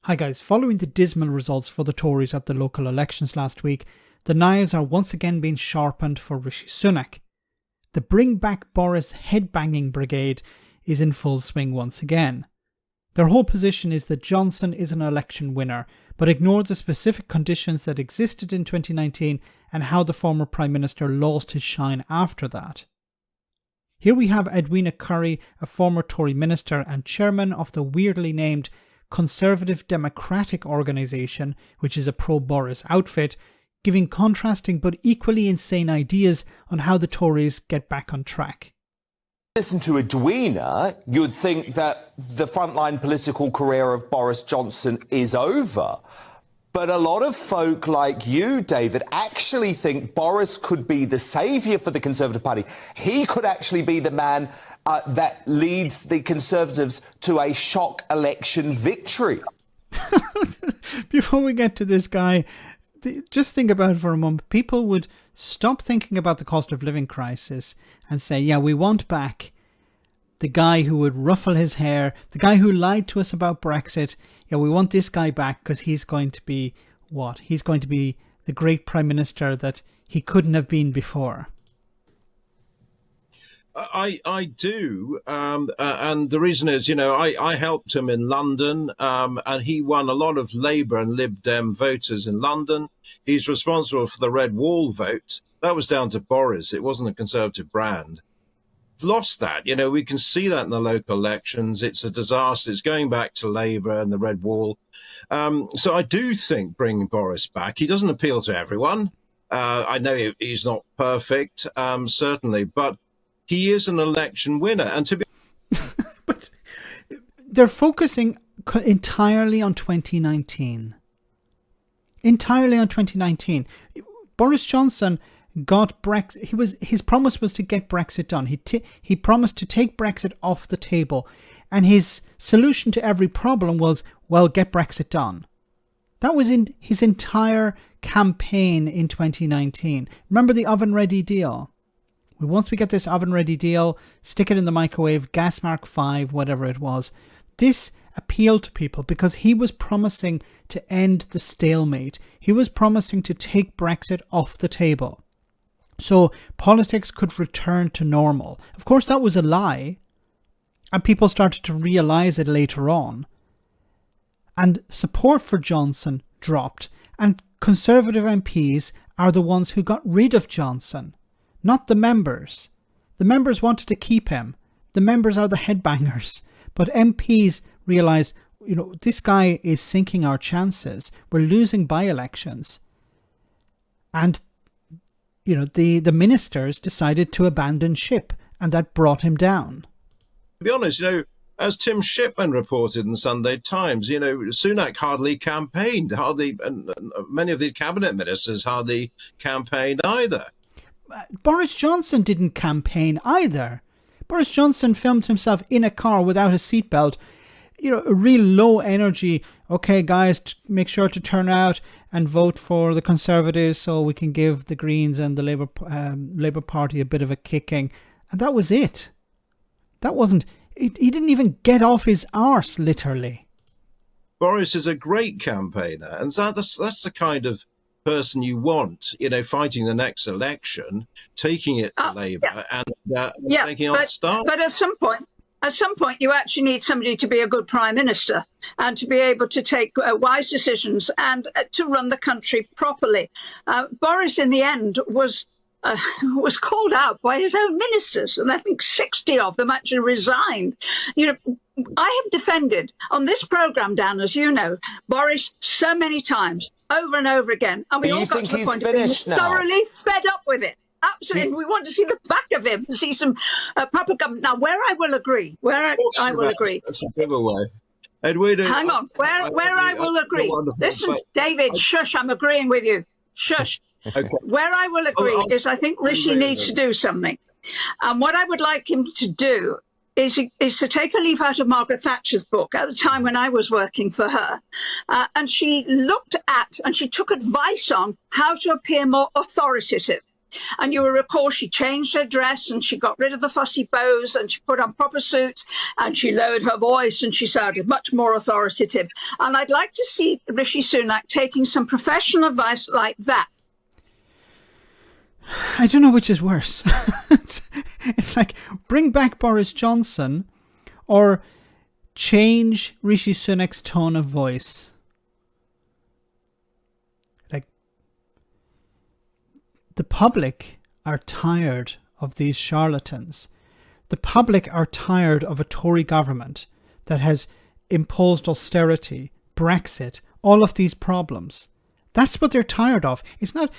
Hi guys, following the dismal results for the Tories at the local elections last week, the knives are once again being sharpened for Rishi Sunak. The Bring Back Boris headbanging brigade is in full swing once again. Their whole position is that Johnson is an election winner, but ignores the specific conditions that existed in 2019 and how the former Prime Minister lost his shine after that. Here we have Edwina Curry, a former Tory minister and chairman of the weirdly named Conservative Democratic Organisation, which is a pro-Boris outfit, giving contrasting but equally insane ideas on how the Tories get back on track. Listen to Edwina, you'd think that the frontline political career of Boris Johnson is over. But a lot of folk like you, David, actually think Boris could be the saviour for the Conservative Party. He could actually be the man that leads the Conservatives to a shock election victory. Before we get to this guy, just think about it for a moment. People would stop thinking about the cost of living crisis and say, yeah, we want back the guy who would ruffle his hair, the guy who lied to us about Brexit. Yeah, we want this guy back because he's going to be what? He's going to be the great Prime Minister that he couldn't have been before. I do, and the reason is, I helped him in London, and he won a lot of Labour and Lib Dem voters in London. He's responsible for the Red Wall vote. That was down to Boris. It wasn't a Conservative brand. Lost that. We can see that in the local elections. It's a disaster. It's going back to Labour and the Red Wall. So I do think bringing Boris back, he doesn't appeal to everyone. I know he's not perfect, certainly, but he is an election winner. And to be but they're focusing entirely on 2019. Entirely on 2019. Boris Johnson got Brexit. His promise was to get Brexit done. He promised to take Brexit off the table, and his solution to every problem was, well, get Brexit done. That was in his entire campaign in 2019. Remember the oven-ready deal? Once we get this oven-ready deal, stick it in the microwave, gas mark 5, whatever it was. This appealed to people because he was promising to end the stalemate. He was promising to take Brexit off the table, so politics could return to normal. Of course, that was a lie, and people started to realise it later on. And support for Johnson dropped, and Conservative MPs are the ones who got rid of Johnson, not the members. The members wanted to keep him. The members are the headbangers. But MPs realised, this guy is sinking our chances. We're losing by-elections. And the ministers decided to abandon ship, and that brought him down. To be honest, as Tim Shipman reported in the Sunday Times, Sunak hardly campaigned, and many of the cabinet ministers hardly campaigned either. Boris Johnson didn't campaign either. Boris Johnson filmed himself in a car without a seatbelt. A real low energy. Okay, guys, make sure to turn out and vote for the Conservatives so we can give the Greens and the Labour Party a bit of a kicking. And that was it. That wasn't... He didn't even get off his arse, literally. Boris is a great campaigner, and that's the kind of person you want, fighting the next election, taking it to Labour and taking on start. But at some point, you actually need somebody to be a good Prime Minister and to be able to take wise decisions and to run the country properly. Boris, in the end, was called out by his own ministers, and I think 60 of them actually resigned. I have defended on this programme, Dan, as you know, Boris so many times, over and over again, and we all got to the point of being thoroughly fed up with it. Absolutely, we want to see the back of him, see some proper government. Now, where I will agree, that's a giveaway. Edwina, hang on, where I will agree. Listen, David, shush, I'm agreeing with you. Shush. Okay. Where I will agree is I think Rishi needs to do something. And what I would like him to do is to take a leaf out of Margaret Thatcher's book at the time when I was working for her. And she looked at and she took advice on how to appear more authoritative. And you will recall she changed her dress and she got rid of the fussy bows and she put on proper suits and she lowered her voice and she sounded much more authoritative. And I'd like to see Rishi Sunak taking some professional advice like that. I don't know which is worse. It's like, bring back Boris Johnson or change Rishi Sunak's tone of voice. Like, the public are tired of these charlatans. The public are tired of a Tory government that has imposed austerity, Brexit, all of these problems. That's what they're tired of. It's not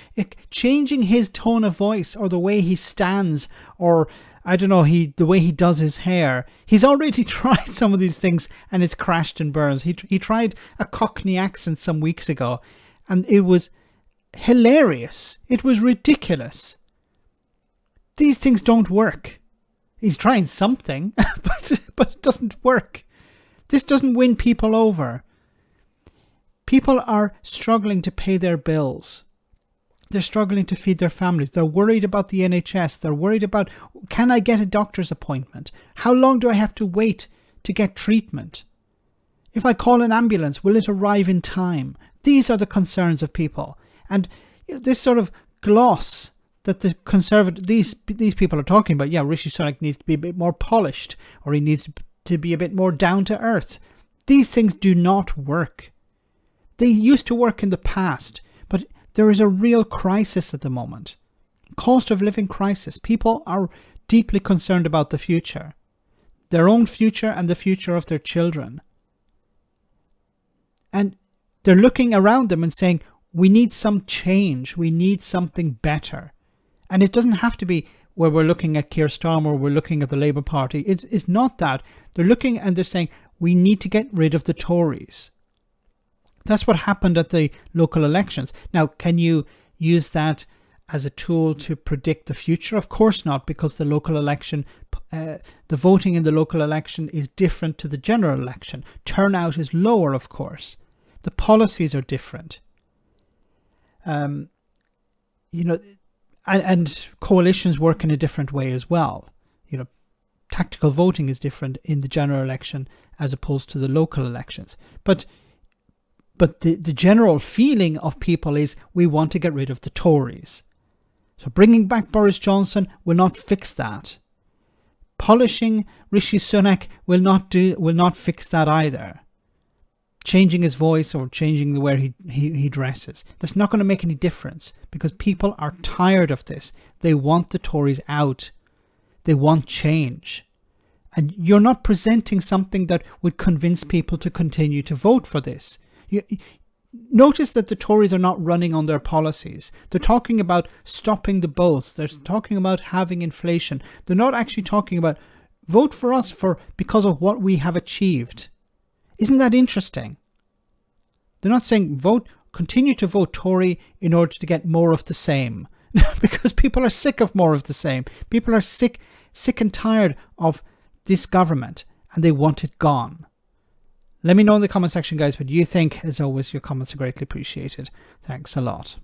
changing his tone of voice or the way he stands or, I don't know, the way he does his hair. He's already tried some of these things and it's crashed and burns. He tried a Cockney accent some weeks ago and it was hilarious. It was ridiculous. These things don't work. He's trying something, but it doesn't work. This doesn't win people over. People are struggling to pay their bills. They're struggling to feed their families. They're worried about the NHS. They're worried about, can I get a doctor's appointment? How long do I have to wait to get treatment? If I call an ambulance, will it arrive in time? These are the concerns of people. And this sort of gloss that the these people are talking about, yeah, Rishi Sunak needs to be a bit more polished or he needs to be a bit more down to earth. These things do not work. They used to work in the past, but there is a real crisis at the moment. Cost of living crisis. People are deeply concerned about the future. Their own future and the future of their children. And they're looking around them and saying, we need some change. We need something better. And it doesn't have to be where we're looking at Keir Starmer or we're looking at the Labour Party. It's not that. They're looking and they're saying, we need to get rid of the Tories. That's what happened at the local elections. Now, can you use that as a tool to predict the future? Of course not, because the local election, the voting in the local election is different to the general election. Turnout is lower, of course. The policies are different. And coalitions work in a different way as well. Tactical voting is different in the general election as opposed to the local elections. But the general feeling of people is we want to get rid of the Tories. So bringing back Boris Johnson will not fix that. Polishing Rishi Sunak will not fix that either. Changing his voice or changing the way he dresses. That's not going to make any difference because people are tired of this. They want the Tories out. They want change. And you're not presenting something that would convince people to continue to vote for this. Notice that the Tories are not running on their policies. They're talking about stopping the boats. They're talking about having inflation. They're not actually talking about vote for us because of what we have achieved. Isn't that interesting? They're not saying continue to vote Tory in order to get more of the same. Because people are sick of more of the same. People are sick and tired of this government and they want it gone. Let me know in the comment section, guys, what you think. As always, your comments are greatly appreciated. Thanks a lot.